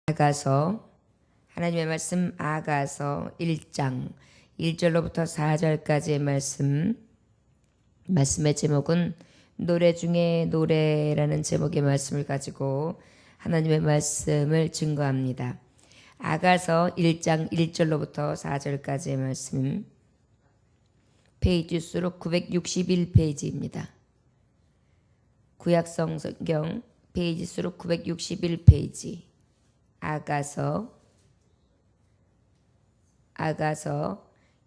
아가서 하나님의 말씀 아가서 1장 1절로부터 4절까지의 말씀의 제목은 노래 중에 노래라는 제목의 말씀을 가지고 하나님의 말씀을 증거합니다. 아가서 1장 1절로부터 4절까지의 말씀, 페이지 수로 961페이지입니다. 구약성 성경 페이지 수로 961페이지. 아가서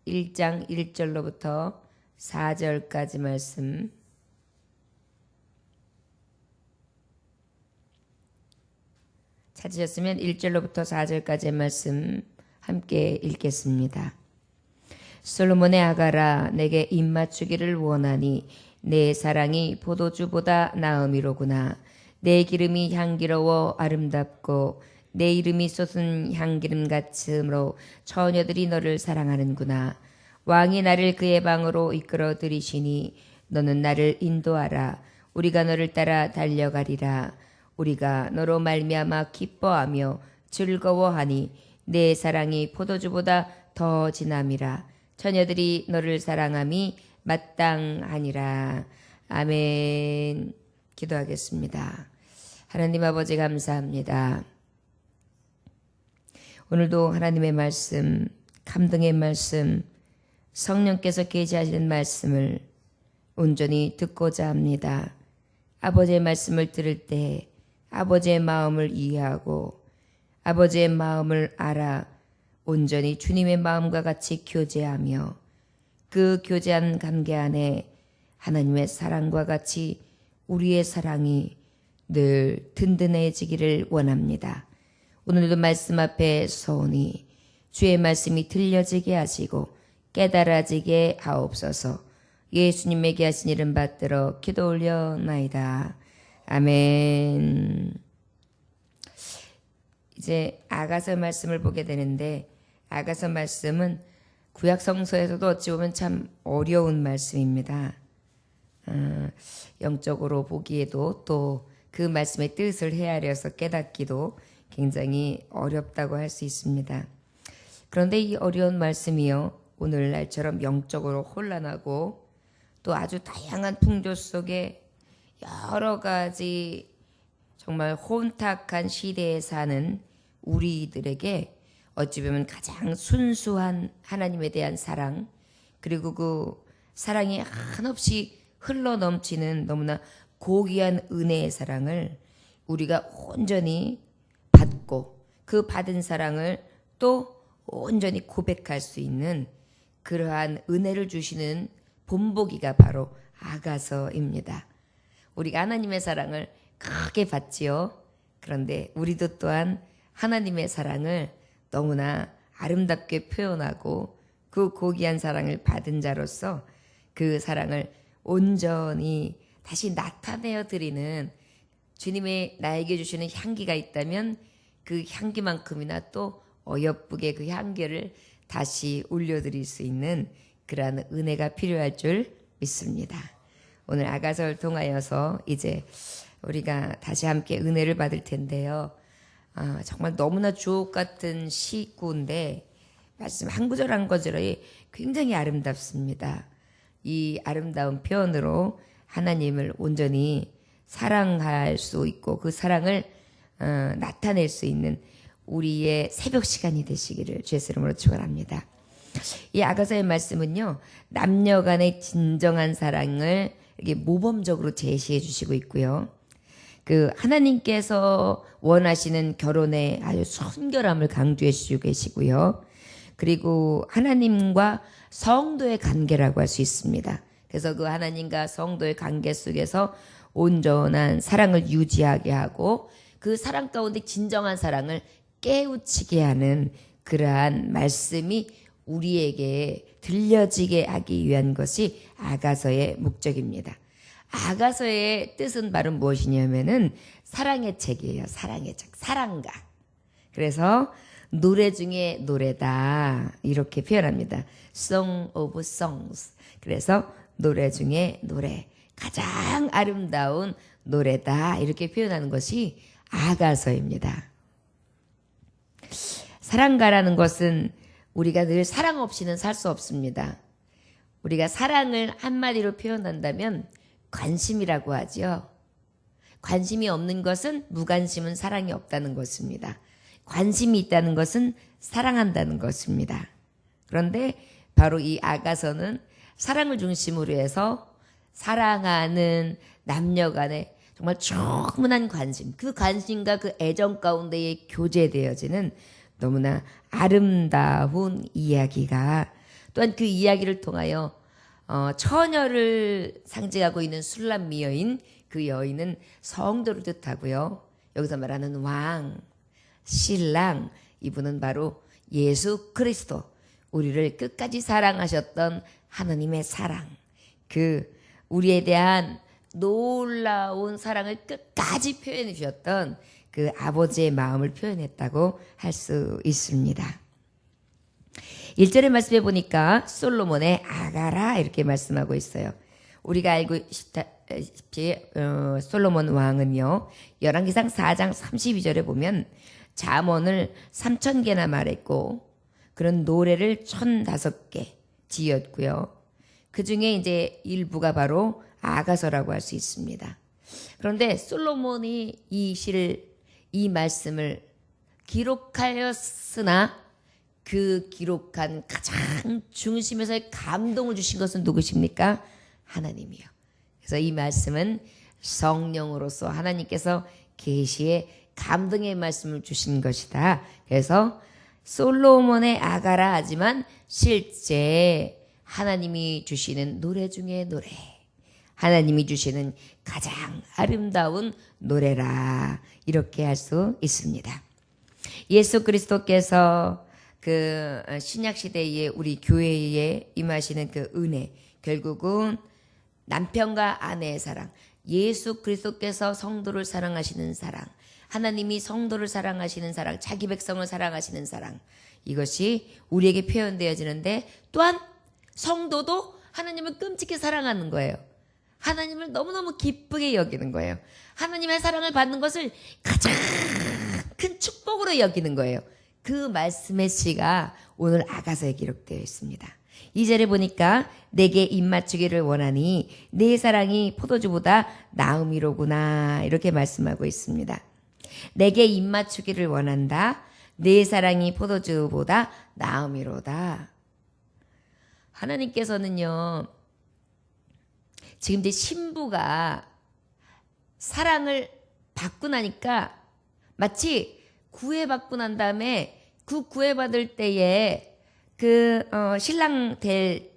1장 1절로부터 4절까지 말씀, 찾으셨으면 1절로부터 4절까지의 말씀 함께 읽겠습니다. 솔로몬의 아가라, 내게 입맞추기를 원하니 내 사랑이 포도주보다 나음이로구나. 내 기름이 향기로워 아름답고 내 이름이 솟은 향기름 같으므로 처녀들이 너를 사랑하는구나. 왕이 나를 그의 방으로 이끌어 들이시니 너는 나를 인도하라. 우리가 너를 따라 달려가리라. 우리가 너로 말미암아 기뻐하며 즐거워하니 내 사랑이 포도주보다 더 진함이라. 처녀들이 너를 사랑함이 마땅하니라. 아멘. 기도하겠습니다. 하나님 아버지 감사합니다. 오늘도 하나님의 말씀, 감동의 말씀, 성령께서 계시하시는 말씀을 온전히 듣고자 합니다. 아버지의 말씀을 들을 때 아버지의 마음을 이해하고 아버지의 마음을 알아 온전히 주님의 마음과 같이 교제하며 그 교제한 관계 안에 하나님의 사랑과 같이 우리의 사랑이 늘 든든해지기를 원합니다. 오늘도 말씀 앞에 서오니 주의 말씀이 들려지게 하시고 깨달아지게 하옵소서. 예수님에게 하신 이름 받들어 기도 올려나이다. 아멘. 이제 아가서 말씀을 보게 되는데, 아가서 말씀은 구약 성서에서도 어찌 보면 참 어려운 말씀입니다. 영적으로 보기에도 또 그 말씀의 뜻을 헤아려서 깨닫기도 굉장히 어렵다고 할 수 있습니다. 그런데 이 어려운 말씀이요, 오늘날처럼 영적으로 혼란하고 또 아주 다양한 풍조 속에 여러 가지 정말 혼탁한 시대에 사는 우리들에게 어찌 보면 가장 순수한 하나님에 대한 사랑, 그리고 그 사랑이 한없이 흘러넘치는 너무나 고귀한 은혜의 사랑을 우리가 온전히 받고 그 받은 사랑을 또 온전히 고백할 수 있는 그러한 은혜를 주시는 본보기가 바로 아가서입니다. 우리가 하나님의 사랑을 크게 받지요. 그런데 우리도 또한 하나님의 사랑을 너무나 아름답게 표현하고 그 고귀한 사랑을 받은 자로서 그 사랑을 온전히 다시 나타내어 드리는 주님의 나에게 주시는 향기가 있다면 그 향기만큼이나 또 어여쁘게 그 향기를 다시 올려드릴 수 있는 그러한 은혜가 필요할 줄 믿습니다. 오늘 아가서를 통하여서 이제 우리가 다시 함께 은혜를 받을 텐데요. 정말 너무나 주옥 같은 시구인데 말씀 한 구절 한 구절이 굉장히 아름답습니다. 이 아름다운 표현으로 하나님을 온전히 사랑할 수 있고 그 사랑을 나타낼 수 있는 우리의 새벽 시간이 되시기를 주의 이름으로 축원합니다. 이 아가서의 말씀은요, 남녀 간의 진정한 사랑을 이렇게 모범적으로 제시해 주시고 있고요. 그 하나님께서 원하시는 결혼의 아주 순결함을 강조해 주시고 계시고요. 그리고 하나님과 성도의 관계라고 할 수 있습니다. 그래서 그 하나님과 성도의 관계 속에서 온전한 사랑을 유지하게 하고 그 사랑 가운데 진정한 사랑을 깨우치게 하는 그러한 말씀이 우리에게 들려지게 하기 위한 것이 아가서의 목적입니다. 아가서의 뜻은 바로 무엇이냐면은 사랑의 책이에요. 사랑의 책, 사랑가. 그래서 노래 중에 노래다 이렇게 표현합니다. Song of Songs. 그래서 노래 중에 노래, 가장 아름다운 노래다 이렇게 표현하는 것이 아가서입니다. 사랑가라는 것은 우리가 늘 사랑 없이는 살 수 없습니다. 우리가 사랑을 한마디로 표현한다면 관심이라고 하죠. 관심이 없는 것은 무관심은 사랑이 없다는 것입니다. 관심이 있다는 것은 사랑한다는 것입니다. 그런데 바로 이 아가서는 사랑을 중심으로 해서 사랑하는 남녀 간의 정말 충분한 관심, 그 관심과 그 애정 가운데에 교제되어지는 너무나 아름다운 이야기가, 또한 그 이야기를 통하여 처녀를 상징하고 있는 술람미 여인, 그 여인은 성도를 뜻하고요. 여기서 말하는 왕, 신랑, 이분은 바로 예수 그리스도, 우리를 끝까지 사랑하셨던 하나님의 사랑, 그 우리에 대한 놀라운 사랑을 끝까지 표현해 주셨던 그 아버지의 마음을 표현했다고 할 수 있습니다. 1절의 말씀에 보니까 솔로몬의 아가라 이렇게 말씀하고 있어요. 우리가 알고 있다시피 솔로몬 왕은요, 열왕기상 4장 32절에 보면 잠언을 3,000개나 말했고 그런 노래를 1,005개 지었고요. 그 중에 이제 일부가 바로 아가서라고 할 수 있습니다. 그런데 솔로몬이 이 말씀을 기록하였으나 그 기록한 가장 중심에서의 감동을 주신 것은 누구십니까? 하나님이요. 그래서 이 말씀은 성령으로서 하나님께서 계시의 감동의 말씀을 주신 것이다. 그래서 솔로몬의 아가라 하지만 실제 하나님이 주시는 노래 중에 노래, 하나님이 주시는 가장 아름다운 노래라, 이렇게 할 수 있습니다. 예수 그리스도께서 그 신약 시대에 우리 교회에 임하시는 그 은혜, 결국은 남편과 아내의 사랑, 예수 그리스도께서 성도를 사랑하시는 사랑, 하나님이 성도를 사랑하시는 사랑, 자기 백성을 사랑하시는 사랑, 이것이 우리에게 표현되어지는데, 또한 성도도 하나님을 끔찍히 사랑하는 거예요. 하나님을 너무너무 기쁘게 여기는 거예요. 하나님의 사랑을 받는 것을 가장 큰 축복으로 여기는 거예요. 그 말씀의 시가 오늘 아가서에 기록되어 있습니다. 2절에 보니까 내게 입맞추기를 원하니 내 사랑이 포도주보다 나음이로구나, 이렇게 말씀하고 있습니다. 내게 입맞추기를 원한다. 내 사랑이 포도주보다 나음이로다. 하나님께서는요, 지금 이제 신부가 사랑을 받고 나니까 마치 구애받고 난 다음에 그 구애받을 때에 그 신랑 될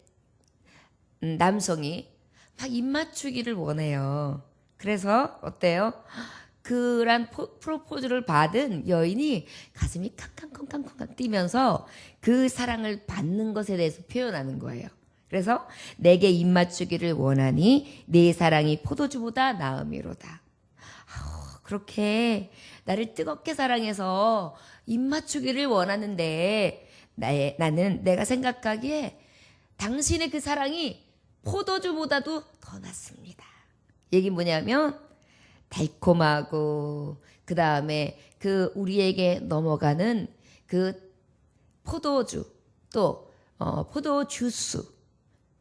남성이 막 입맞추기를 원해요. 그래서 어때요? 그런 프로포즈를 받은 여인이 가슴이 캉캉캉캉캉 뛰면서 그 사랑을 받는 것에 대해서 표현하는 거예요. 그래서 내게 입맞추기를 원하니 내 사랑이 포도주보다 나음이로다. 그렇게 나를 뜨겁게 사랑해서 입맞추기를 원하는데 나는 내가 생각하기에 당신의 그 사랑이 포도주보다도 더 낫습니다. 얘기 뭐냐면 달콤하고 그 다음에 그 우리에게 넘어가는 그 포도주, 또 포도주스,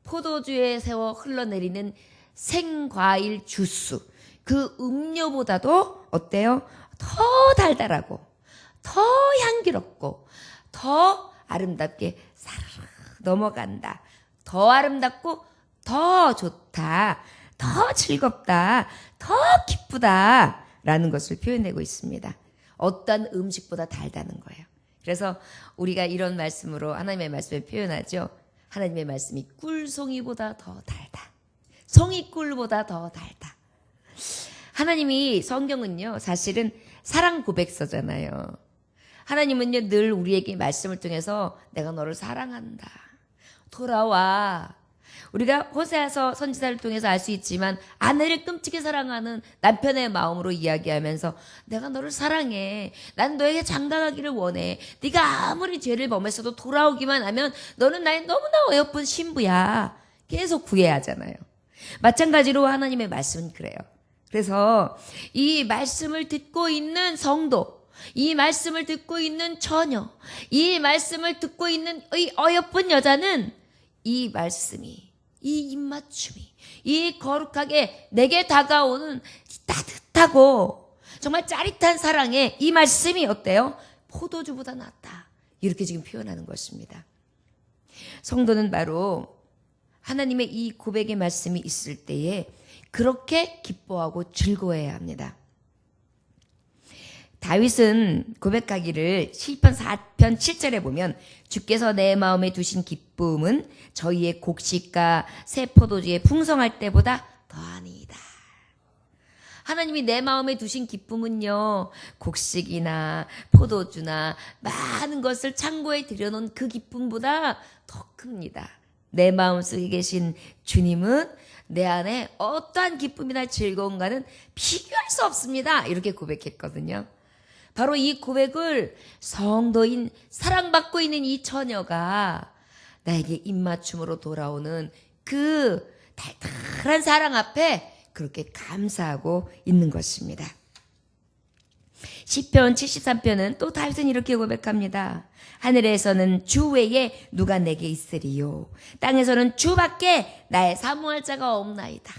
포도주에 세워 흘러내리는 생과일 주스, 그 음료보다도 어때요? 더 달달하고 더 향기롭고 더 아름답게 사르르 넘어간다. 더 아름답고 더 좋다. 더 즐겁다. 더 기쁘다. 라는 것을 표현하고 있습니다. 어떤 음식보다 달다는 거예요. 그래서 우리가 이런 말씀으로 하나님의 말씀을 표현하죠. 하나님의 말씀이 꿀송이보다 더 달다. 송이꿀보다 더 달다. 하나님이, 성경은요, 사실은 사랑 고백서잖아요. 하나님은요, 늘 우리에게 말씀을 통해서 내가 너를 사랑한다. 돌아와. 우리가 호세아서 선지자를 통해서 알 수 있지만 아내를 끔찍히 사랑하는 남편의 마음으로 이야기하면서 내가 너를 사랑해. 난 너에게 장가가기를 원해. 네가 아무리 죄를 범했어도 돌아오기만 하면 너는 나의 너무나 어여쁜 신부야. 계속 구애하잖아요. 마찬가지로 하나님의 말씀은 그래요. 그래서 이 말씀을 듣고 있는 성도, 이 말씀을 듣고 있는 처녀, 이 말씀을 듣고 있는 이 어여쁜 여자는 이 말씀이, 이 입맞춤이, 이 거룩하게 내게 다가오는 따뜻하고 정말 짜릿한 사랑에 이 말씀이 어때요? 포도주보다 낫다. 이렇게 지금 표현하는 것입니다. 성도는 바로 하나님의 이 고백의 말씀이 있을 때에 그렇게 기뻐하고 즐거워해야 합니다. 다윗은 고백하기를 시편 4편 7절에 보면 주께서 내 마음에 두신 기쁨은 저희의 곡식과 새 포도주에 풍성할 때보다 더하니이다. 하나님이 내 마음에 두신 기쁨은요, 곡식이나 포도주나 많은 것을 창고에 들여놓은 그 기쁨보다 더 큽니다. 내 마음속에 계신 주님은 내 안에 어떠한 기쁨이나 즐거움과는 비교할 수 없습니다. 이렇게 고백했거든요. 바로 이 고백을 성도인 사랑받고 있는 이 처녀가 나에게 입맞춤으로 돌아오는 그 달달한 사랑 앞에 그렇게 감사하고 있는 것입니다. 시편 73편은 또 다윗은 이렇게 고백합니다. 하늘에서는 주 외에 누가 내게 있으리요. 땅에서는 주밖에 나의 사모할 자가 없나이다.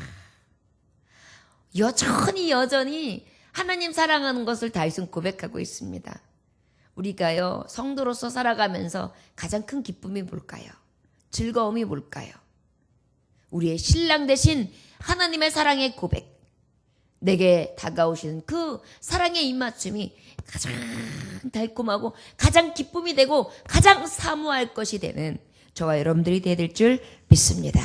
여전히 하나님 사랑하는 것을 다윗은 고백하고 있습니다. 우리가요, 성도로서 살아가면서 가장 큰 기쁨이 뭘까요? 즐거움이 뭘까요? 우리의 신랑 되신 하나님의 사랑의 고백, 내게 다가오시는 그 사랑의 입맞춤이 가장 달콤하고 가장 기쁨이 되고 가장 사모할 것이 되는 저와 여러분들이 되어야 될 줄 믿습니다.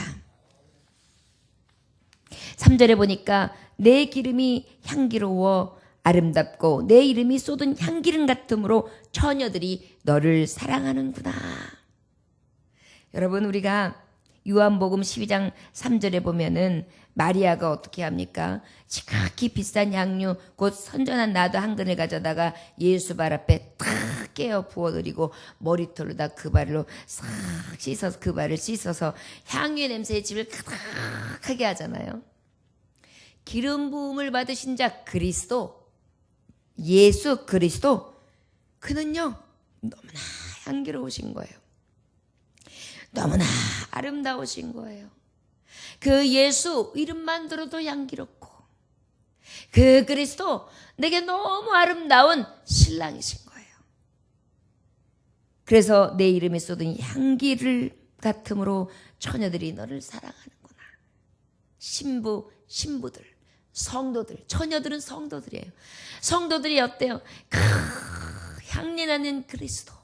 3절에 보니까 내 기름이 향기로워 아름답고 내 이름이 쏟은 향기름 같으므로 처녀들이 너를 사랑하는구나. 여러분, 우리가 요한복음 12장 3절에 보면은 마리아가 어떻게 합니까? 지극히 비싼 향유 곧 선전한 나도 한 그릇을 가져다가 예수 발 앞에 탁 깨어 부어드리고 머리털로다 그 발로 싹 씻어서 그 발을 씻어서 향유의 냄새의 집을 가득하게 하잖아요. 기름 부음을 받으신 자 그리스도, 예수 그리스도, 그는요 너무나 향기로우신 거예요. 너무나 아름다우신 거예요. 그 예수 이름만 들어도 향기롭고 그 그리스도 내게 너무 아름다운 신랑이신 거예요. 그래서 내 이름에 쏟은 향기를 같으므로 처녀들이 너를 사랑하는구나. 신부, 신부들, 성도들, 처녀들은 성도들이에요. 성도들이 어때요? 향기나는 그리스도,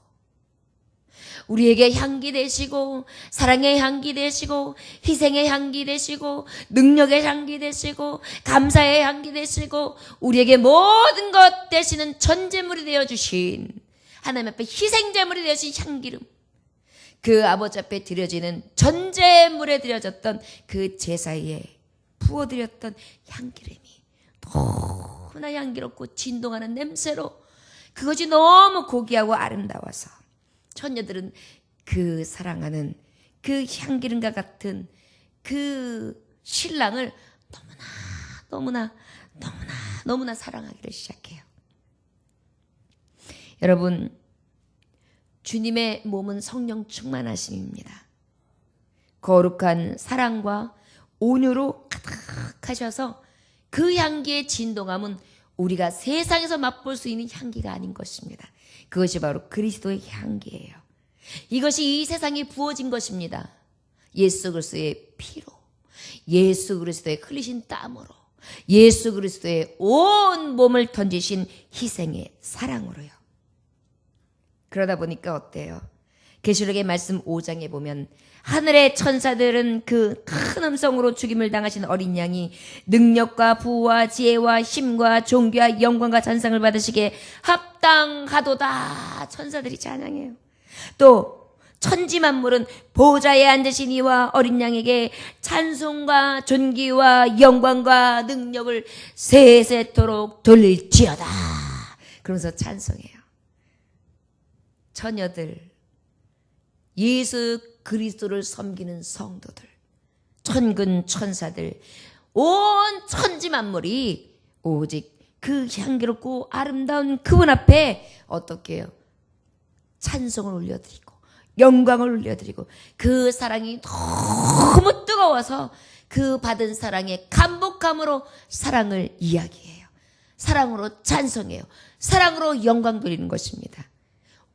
우리에게 향기 되시고 사랑의 향기 되시고 희생의 향기 되시고 능력의 향기 되시고 감사의 향기 되시고 우리에게 모든 것 되시는 전제물이 되어주신 하나님 앞에 희생제물이 되어진 향기름, 그 아버지 앞에 드려지는 전제물에 드려졌던 그 제사에 부어드렸던 향기름이 너무나 향기롭고 진동하는 냄새로 그것이 너무 고귀하고 아름다워서 처녀들은 그 사랑하는 그 향기름과 같은 그 신랑을 너무나 사랑하기를 시작해요. 여러분, 주님의 몸은 성령 충만하심입니다. 거룩한 사랑과 온유로 가득하셔서 그 향기의 진동함은 우리가 세상에서 맛볼 수 있는 향기가 아닌 것입니다. 그것이 바로 그리스도의 향기예요. 이것이 이 세상에 부어진 것입니다. 예수 그리스도의 피로, 예수 그리스도의 흘리신 땀으로, 예수 그리스도의 온 몸을 던지신 희생의 사랑으로요. 그러다 보니까 어때요? 계시록의 말씀 5장에 보면 하늘의 천사들은 그 큰 음성으로 죽임을 당하신 어린 양이 능력과 부와 지혜와 힘과 존귀와 영광과 찬상을 받으시기에 합당하도다. 천사들이 찬양해요. 또 천지 만물은 보좌에 앉으신 이와 어린 양에게 찬송과 존귀와 영광과 능력을 세세토록 돌릴지어다. 그러면서 찬송해요. 처녀들, 예수 그리스도를 섬기는 성도들, 천군 천사들, 온 천지 만물이 오직 그 향기롭고 아름다운 그분 앞에 어떻게 해요? 찬송을 올려드리고 영광을 올려드리고 그 사랑이 너무 뜨거워서 그 받은 사랑의 감복함으로 사랑을 이야기해요. 사랑으로 찬송해요. 사랑으로 영광 드리는 것입니다.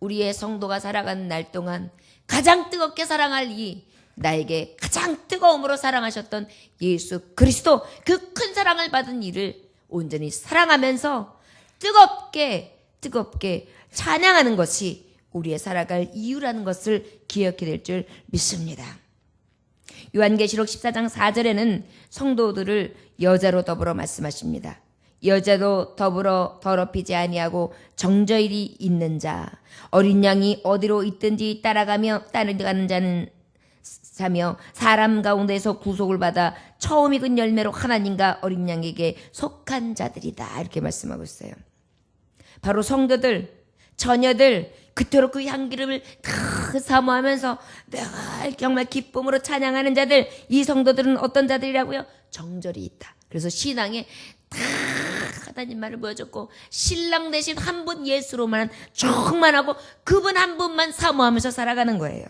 우리의 성도가 살아가는 날 동안 가장 뜨겁게 사랑할 나에게 가장 뜨거움으로 사랑하셨던 예수 그리스도 그 큰 사랑을 받은 이를 온전히 사랑하면서 뜨겁게 찬양하는 것이 우리의 살아갈 이유라는 것을 기억해야 될 줄 믿습니다. 요한계시록 14장 4절에는 성도들을 여자로 더불어 말씀하십니다. 여자도 더불어 더럽히지 아니하고 정저일이 있는 자, 어린 양이 어디로 있든지 따라가는 자는 자며 사람 가운데서 구속을 받아 처음 익은 열매로 하나님과 어린 양에게 속한 자들이다. 이렇게 말씀하고 있어요. 바로 성도들, 자녀들, 그토록 그 향기름을 다 사모하면서 늘 정말 기쁨으로 찬양하는 자들, 이 성도들은 어떤 자들이라고요? 정절이 있다. 그래서 신앙에 다 하나님 말을 보여줬고 신랑 대신 한 분 예수로만 충만하고 그분 한 분만 사모하면서 살아가는 거예요.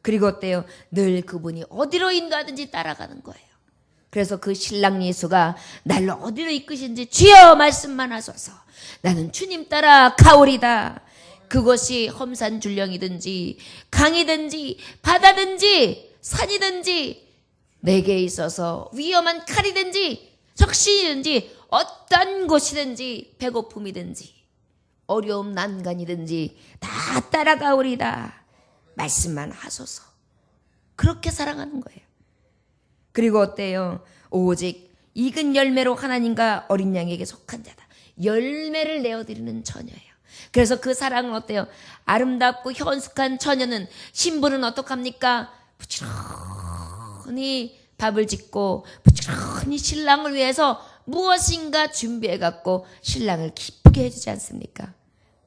그리고 어때요? 늘 그분이 어디로 인도하든지 따라가는 거예요. 그래서 그 신랑 예수가 나를 어디로 이끄신지 주여 말씀만 하소서. 나는 주님 따라 가오리다. 그것이 험산 줄령이든지 강이든지 바다든지 산이든지 내게 있어서 위험한 칼이든지 적신이든지 어떤 곳이든지 배고픔이든지 어려움 난간이든지 다 따라가오리다. 말씀만 하소서. 그렇게 사랑하는 거예요. 그리고 어때요? 오직 익은 열매로 하나님과 어린 양에게 속한 자다. 열매를 내어드리는 처녀예요. 그래서 그 사랑은 어때요? 아름답고 현숙한 처녀는 신부는 어떡합니까? 부지런히 밥을 짓고 부지런히 신랑을 위해서 무엇인가 준비해갖고 신랑을 기쁘게 해주지 않습니까?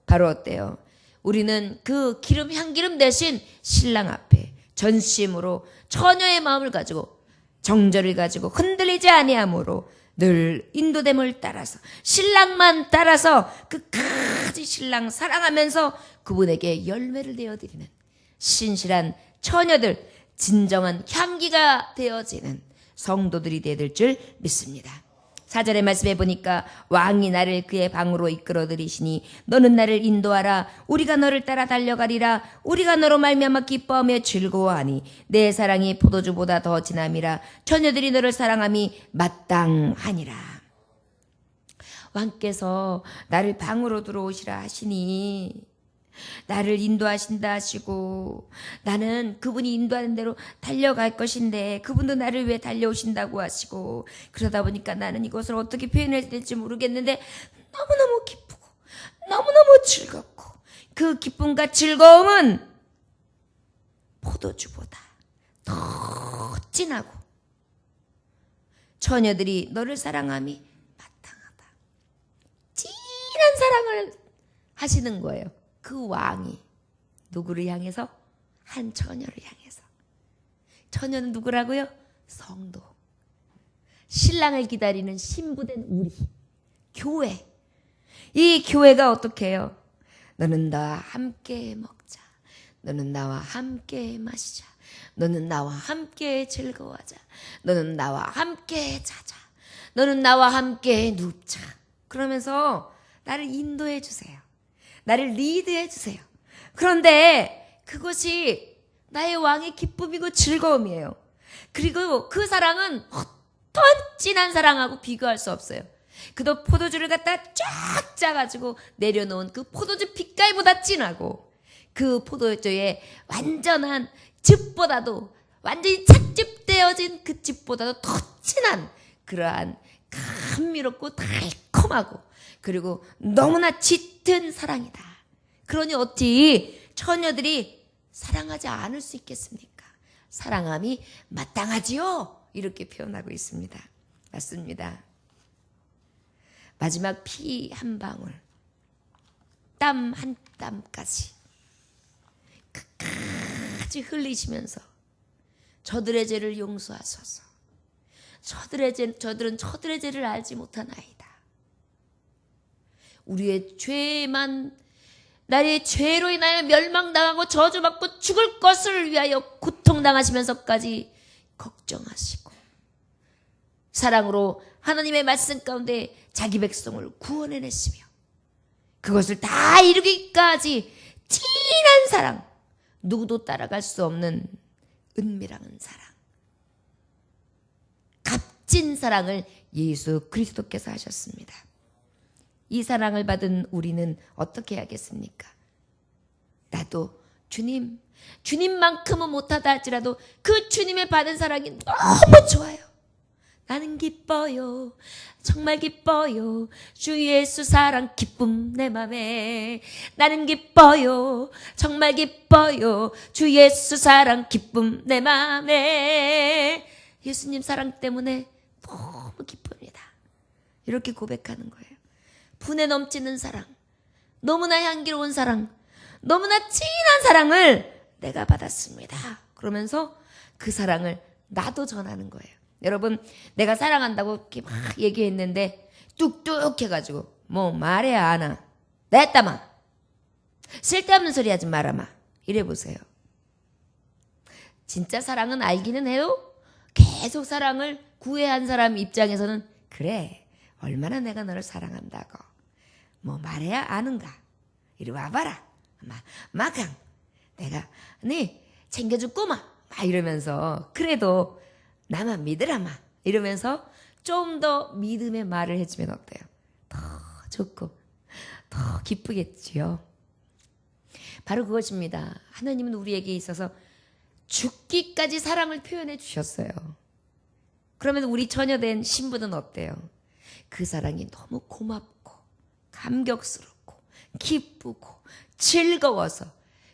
바로 어때요? 우리는 그 향기름 대신 신랑 앞에 전심으로 처녀의 마음을 가지고 정절을 가지고 흔들리지 아니함으로 늘 인도됨을 따라서 신랑만 따라서 끝까지 신랑 사랑하면서 그분에게 열매를 내어드리는 신실한 처녀들, 진정한 향기가 되어지는 성도들이 되어야 될 줄 믿습니다. 4절의 말씀에 보니까 왕이 나를 그의 방으로 이끌어 들이시니 너는 나를 인도하라. 우리가 너를 따라 달려가리라. 우리가 너로 말미암아 기뻐하며 즐거워하니 내 사랑이 포도주보다 더 진함이라. 처녀들이 너를 사랑함이 마땅하니라. 왕께서 나를 방으로 들어오시라 하시니 나를 인도하신다 하시고 나는 그분이 인도하는 대로 달려갈 것인데 그분도 나를 왜 달려오신다고 하시고 그러다 보니까 나는 이것을 어떻게 표현해야 될지 모르겠는데 너무너무 기쁘고 너무너무 즐겁고 그 기쁨과 즐거움은 포도주보다 더 진하고 처녀들이 너를 사랑함이 마땅하다. 진한 사랑을 하시는 거예요. 그 왕이 누구를 향해서? 한 처녀를 향해서. 처녀는 누구라고요? 성도. 신랑을 기다리는 신부된 우리 교회. 이 교회가 어떻게 해요? 너는 나와 함께 먹자. 너는 나와 함께 마시자. 너는 나와 함께 즐거워하자. 너는 나와 함께 자자. 너는 나와 함께 눕자. 그러면서 나를 인도해 주세요. 나를 리드해 주세요. 그런데 그것이 나의 왕의 기쁨이고 즐거움이에요. 그리고 그 사랑은 어떤 진한 사랑하고 비교할 수 없어요. 그도 포도주를 갖다 쫙 짜가지고 내려놓은 그 포도주 빛깔보다 진하고 그 포도주의 완전한 즙보다도 완전히 착즙되어진 그 즙보다도 더 진한 그러한 감미롭고 달콤하고 그리고 너무나 짙은 사랑이다. 그러니 어찌 처녀들이 사랑하지 않을 수 있겠습니까? 사랑함이 마땅하지요. 이렇게 표현하고 있습니다. 맞습니다. 마지막 피 한 방울, 땀 한 땀까지 끝까지 흘리시면서 저들의 죄를 용서하소서. 저들은 저들의 죄를 알지 못하나이다. 우리의 죄만 나의 죄로 인하여 멸망당하고 저주받고 죽을 것을 위하여 고통당하시면서까지 걱정하시고 사랑으로 하나님의 말씀 가운데 자기 백성을 구원해내시며 그것을 다 이루기까지 진한 사랑, 누구도 따라갈 수 없는 은밀한 사랑, 값진 사랑을 예수 그리스도께서 하셨습니다. 이 사랑을 받은 우리는 어떻게 해야겠습니까? 나도 주님만큼은 못하다 할지라도 그 주님의 받은 사랑이 너무 좋아요. 나는 기뻐요. 정말 기뻐요. 주 예수 사랑 기쁨 내 맘에. 나는 기뻐요. 정말 기뻐요. 주 예수 사랑 기쁨 내 맘에. 예수님 사랑 때문에 너무 기쁩니다. 이렇게 고백하는 거예요. 분에 넘치는 사랑, 너무나 향기로운 사랑, 너무나 진한 사랑을 내가 받았습니다. 그러면서 그 사랑을 나도 전하는 거예요. 여러분, 내가 사랑한다고 이렇게 막 얘기했는데 뚝뚝 해가지고 뭐 말해야 하나. 냈다마. 쓸데없는 소리 하지 말아마. 이래보세요. 진짜 사랑은 알기는 해요. 계속 사랑을 구애한 사람 입장에서는 그래, 얼마나 내가 너를 사랑한다고. 뭐 말해야 아는가. 이리 와봐라. 마강 내가 네 챙겨줄 꼬마. 막 이러면서 그래도 나만 믿으라마 이러면서 좀 더 믿음의 말을 해주면 어때요? 더 좋고 더 기쁘겠지요. 바로 그것입니다. 하나님은 우리에게 있어서 죽기까지 사랑을 표현해 주셨어요. 그러면 우리 처녀된 신부는 어때요? 그 사랑이 너무 고맙고 감격스럽고 기쁘고 즐거워서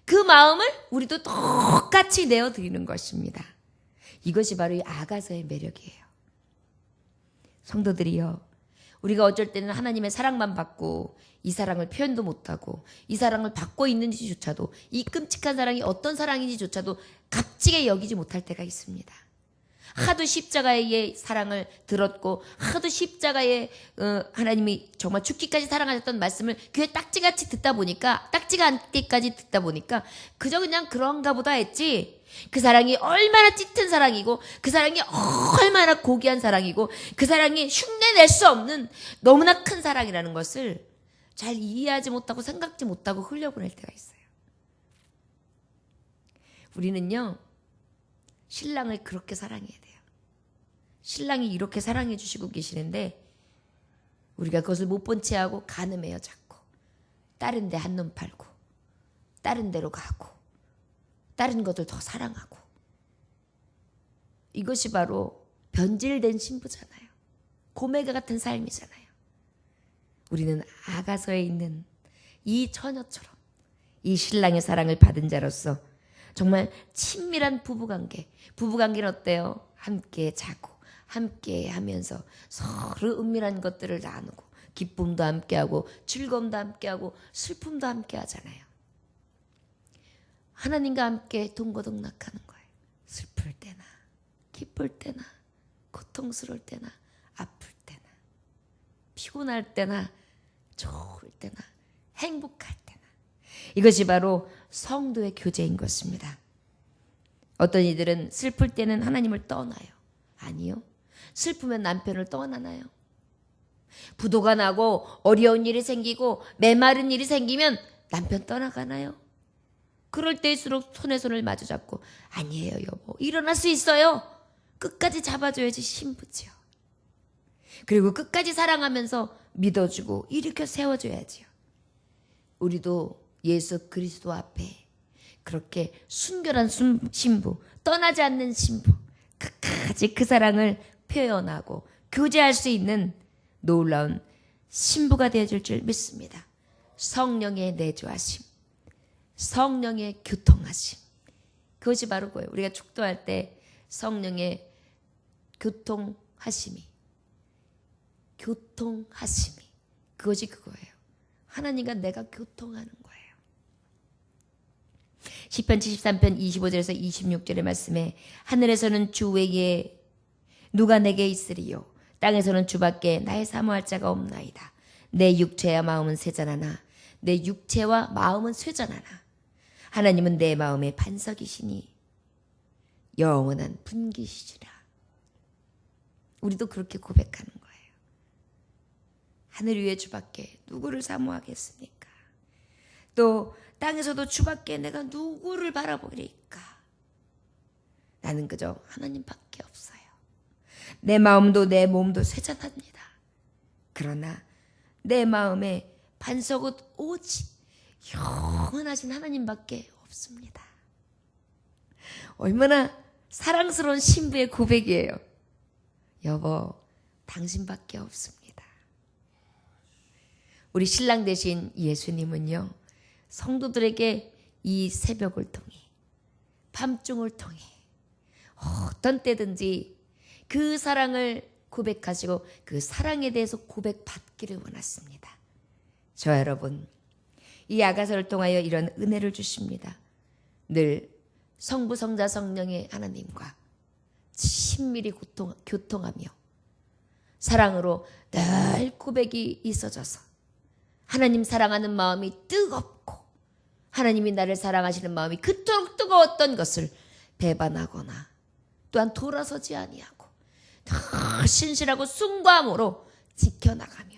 그 마음을 우리도 똑같이 내어드리는 것입니다. 이것이 바로 이 아가서의 매력이에요. 성도들이요, 우리가 어쩔 때는 하나님의 사랑만 받고 이 사랑을 표현도 못하고 이 사랑을 받고 있는지조차도, 이 끔찍한 사랑이 어떤 사랑인지조차도 값지게 여기지 못할 때가 있습니다. 하도 십자가의 사랑을 들었고 하도 십자가의 하나님이 정말 죽기까지 사랑하셨던 말씀을 귀에 딱지같이 듣다 보니까, 딱지가 않기까지 듣다 보니까 그저 그냥 그런가 보다 했지, 그 사랑이 얼마나 짙은 사랑이고 그 사랑이 얼마나 고귀한 사랑이고 그 사랑이 흉내낼 수 없는 너무나 큰 사랑이라는 것을 잘 이해하지 못하고 생각지 못하고 흘려보낼 때가 있어요. 우리는요, 신랑을 그렇게 사랑해야 돼요. 신랑이 이렇게 사랑해 주시고 계시는데 우리가 그것을 못 본 채 하고 간음해요. 자꾸 다른 데 한눈 팔고 다른 데로 가고 다른 것들 더 사랑하고, 이것이 바로 변질된 신부잖아요. 고매가 같은 삶이잖아요. 우리는 아가서에 있는 이 처녀처럼 이 신랑의 사랑을 받은 자로서 정말 친밀한 부부관계는 어때요? 함께 자고 함께 하면서 서로 은밀한 것들을 나누고 기쁨도 함께하고 즐거움도 함께하고 슬픔도 함께 하잖아요. 하나님과 함께 동거동락하는 거예요. 슬플 때나 기쁠 때나 고통스러울 때나 아플 때나 피곤할 때나 좋을 때나 행복할 때나, 이것이 바로 성도의 교제인 것입니다. 어떤 이들은 슬플 때는 하나님을 떠나요. 아니요. 슬프면 남편을 떠나나요? 부도가 나고 어려운 일이 생기고 메마른 일이 생기면 남편 떠나가나요? 그럴 때일수록 손에 손을 마주잡고 아니에요 여보, 일어날 수 있어요. 끝까지 잡아줘야지 신부지요. 그리고 끝까지 사랑하면서 믿어주고 일으켜 세워줘야지요. 우리도 예수 그리스도 앞에 그렇게 순결한 신부, 떠나지 않는 신부, 끝까지 그 사랑을 표현하고 교제할 수 있는 놀라운 신부가 되어줄 줄 믿습니다. 성령의 내주하심, 성령의 교통하심, 그것이 바로 그거예요. 우리가 축도할 때 성령의 교통하심이 그것이 그거예요. 하나님과 내가 교통하는 거예요. 시편 73편 25절에서 26절의 말씀에 하늘에서는 주 외에 누가 내게 있으리요, 땅에서는 주밖에 나의 사모할 자가 없나이다. 내 육체와 마음은 쇠잔하나 내 육체와 마음은 쇠잔하나 하나님은 내 마음의 반석이시니 영원한 분기시라. 우리도 그렇게 고백하는 거예요. 하늘 위의 주밖에 누구를 사모하겠습니까? 또 땅에서도 주밖에 내가 누구를 바라보리까? 나는 그저 하나님밖에 없어요. 내 마음도 내 몸도 쇠잔합니다. 그러나 내 마음에 반석은 오직 영원하신 하나님밖에 없습니다. 얼마나 사랑스러운 신부의 고백이에요. 여보, 당신밖에 없습니다. 우리 신랑 되신 예수님은요, 성도들에게 이 새벽을 통해, 밤중을 통해 어떤 때든지 그 사랑을 고백하시고 그 사랑에 대해서 고백받기를 원하십니다. 저 여러분, 이 아가서를 통하여 이런 은혜를 주십니다. 늘 성부, 성자, 성령의 하나님과 친밀히 교통하며 사랑으로 늘 고백이 있어져서 하나님 사랑하는 마음이 뜨겁고 하나님이 나를 사랑하시는 마음이 그토록 뜨거웠던 것을 배반하거나 또한 돌아서지 아니하고 늘 신실하고 순고함으로 지켜나가며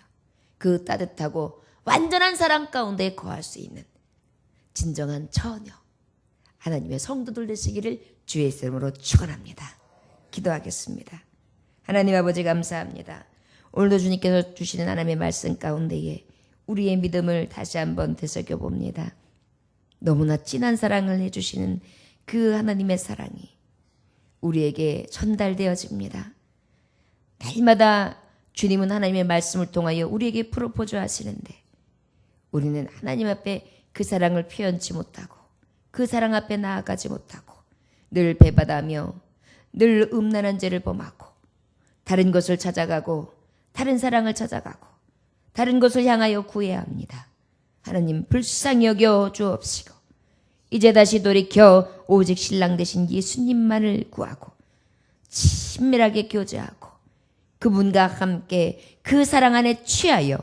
그 따뜻하고 완전한 사랑 가운데 거할 수 있는 진정한 처녀 하나님의 성도들 되시기를 주의 이름으로 축원합니다. 기도하겠습니다. 하나님 아버지 감사합니다. 오늘도 주님께서 주시는 하나님의 말씀 가운데에 우리의 믿음을 다시 한번 되새겨봅니다. 너무나 진한 사랑을 해주시는 그 하나님의 사랑이 우리에게 전달되어집니다. 날마다 주님은 하나님의 말씀을 통하여 우리에게 프로포즈 하시는데 우리는 하나님 앞에 그 사랑을 표현치 못하고 그 사랑 앞에 나아가지 못하고 늘 배반하며 늘 음란한 죄를 범하고 다른 것을 찾아가고 다른 사랑을 찾아가고 다른 것을 향하여 구해야 합니다. 하나님 불쌍히 여겨 주옵시고 이제 다시 돌이켜 오직 신랑 되신 예수님만을 구하고 친밀하게 교제하고 그분과 함께 그 사랑 안에 취하여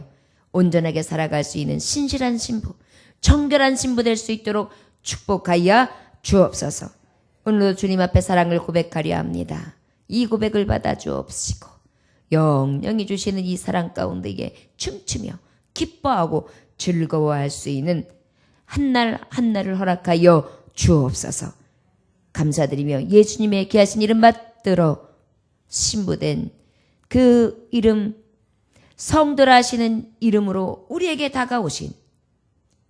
온전하게 살아갈 수 있는 신실한 신부, 정결한 신부 될 수 있도록 축복하여 주옵소서. 오늘도 주님 앞에 사랑을 고백하려 합니다. 이 고백을 받아 주옵시고 영영이 주시는 이 사랑 가운데에 춤추며 기뻐하고 즐거워할 수 있는 한날 한날을 허락하여 주옵소서. 감사드리며 예수님의 귀하신 이름 받들어 신부된 그 이름 성도라 하시는 이름으로 우리에게 다가오신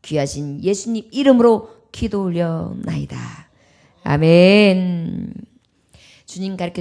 귀하신 예수님 이름으로 기도 올려나이다. 아멘. 주님 가르쳐